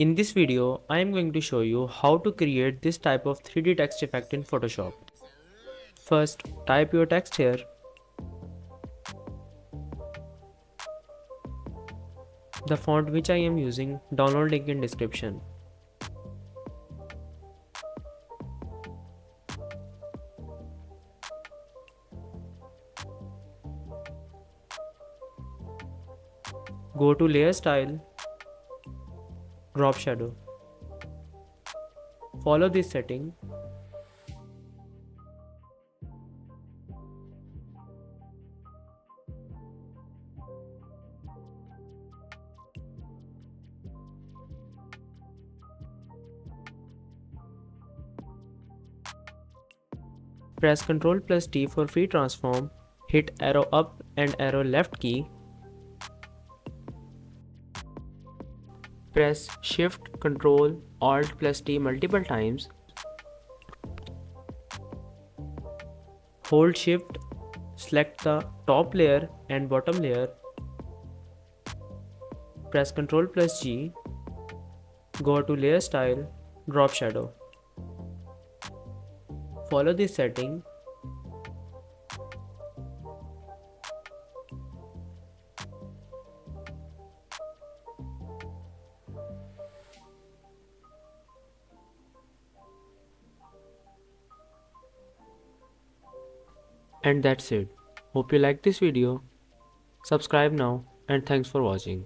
In this video, I am going to show you how to create this type of 3D text effect in Photoshop. First, type your text here. The font which I am using, download link in description. Go to layer style, drop shadow. Follow this setting. Press Ctrl plus T for free transform. Hit arrow up and arrow left key. Press Shift, Ctrl, Alt plus T multiple times. Hold Shift, select the top layer and bottom layer. Press Ctrl plus G. Go to layer style, drop shadow. Follow this setting. And that's it. Hope you like this video. Subscribe now and thanks for watching.